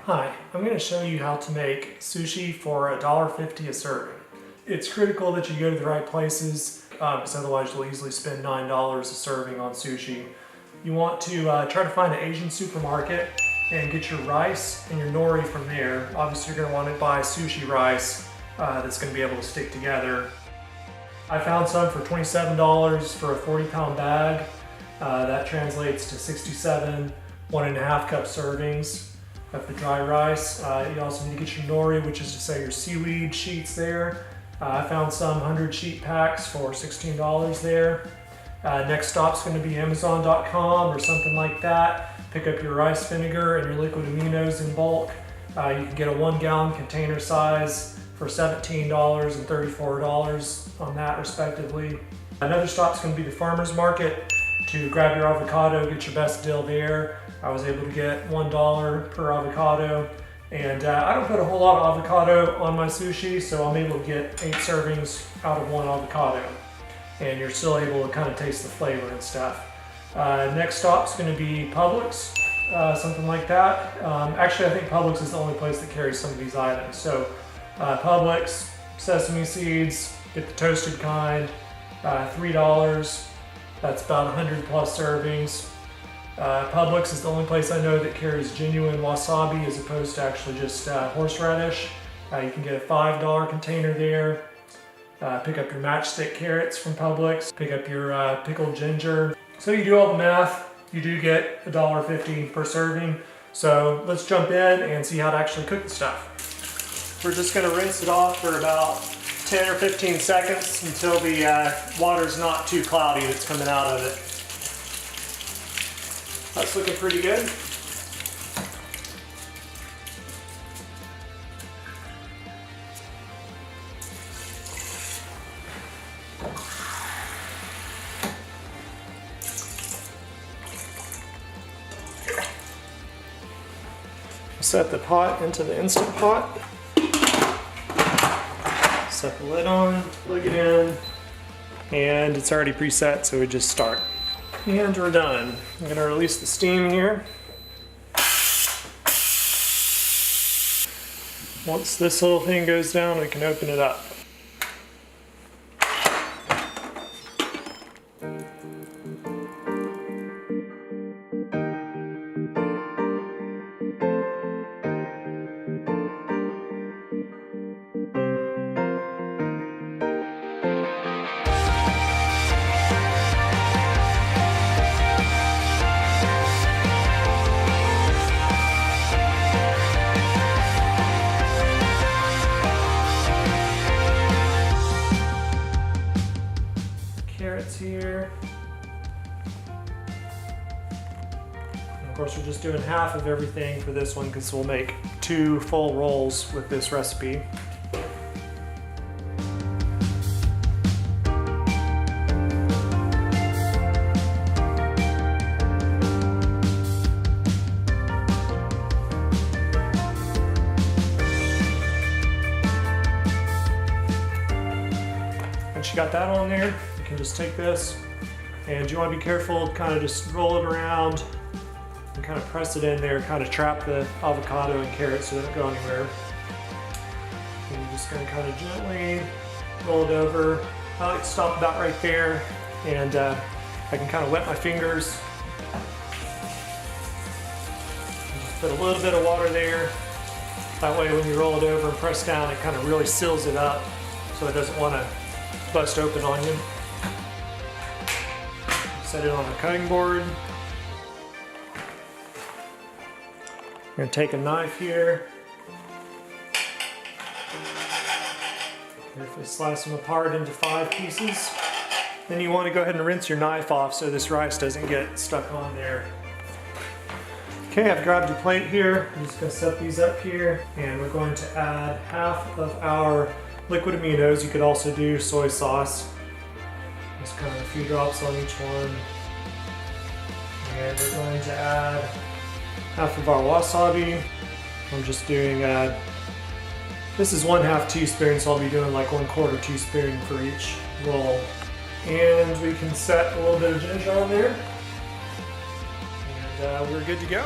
Hi, I'm going to show you how to make sushi for $1.50 a serving. It's critical that you go to the right places because otherwise you'll easily spend $9 a serving on sushi. You want to try to find an Asian supermarket and get your rice and your nori from there. Obviously you're going to want to buy sushi rice that's going to be able to stick together. I found some for $27 for a 40-pound bag. That translates to 67 1.5 cup servings of the dry rice. You also need to get your nori, which is to say your seaweed sheets there. I found some 100 sheet packs for $16 there. Next stop's going to be Amazon.com or something like that. Pick up your rice vinegar and your liquid aminos in bulk. You can get a 1 gallon container size for $17 and $34 on that respectively. Another stop's going to be the farmer's market to grab your avocado, get your best deal there. I was able to get $1 per avocado, and I don't put a whole lot of avocado on my sushi, so I'm able to get 8 servings out of 1 avocado, and you're still able to kind of taste the flavor and stuff. Next stop's going to be Publix, something like that. Actually, I think Publix is the only place that carries some of these items. So Publix, sesame seeds, get the toasted kind, $3. That's about 100 plus servings. Publix is the only place I know that carries genuine wasabi as opposed to actually just horseradish. You can get a $5 container there. Pick up your matchstick carrots from Publix. Pick up your pickled ginger. So you do all the math, you do get $1.50 per serving. So let's jump in and see how to actually cook the stuff. We're just going to rinse it off for about 10 or 15 seconds until the water's not too cloudy that's coming out of it. That's looking pretty good. Set the pot into the Instant Pot. Set the lid on, plug it in, and it's already preset, so we just start. And we're done. I'm going to release the steam here. Once this little thing goes down, we can open it up. Carrots here. And of course we're just doing half of everything for this one because we'll make 2 full rolls with this recipe. Once you got that on there, you can just take this, and you want to be careful, kind of just roll it around and kind of press it in there, kind of trap the avocado and carrots so they don't go anywhere. And you're just going to kind of gently roll it over. I like to stop about right there, and I can kind of wet my fingers. And just put a little bit of water there. That way when you roll it over and press down, it kind of really seals it up so it doesn't want to bust open on you. Set it on a cutting board. I'm going to take a knife here. Carefully slice them apart into 5 pieces. Then you want to go ahead and rinse your knife off so this rice doesn't get stuck on there. Okay, I've grabbed a plate here. I'm just going to set these up here, and we're going to add half of our liquid aminos. You could also do soy sauce. Just kind of a few drops on each one. And we're going to add half of our wasabi. I'm just doing, this is 1/2 teaspoon, so I'll be doing like 1/4 teaspoon for each roll. And we can set a little bit of ginger on there. And we're good to go.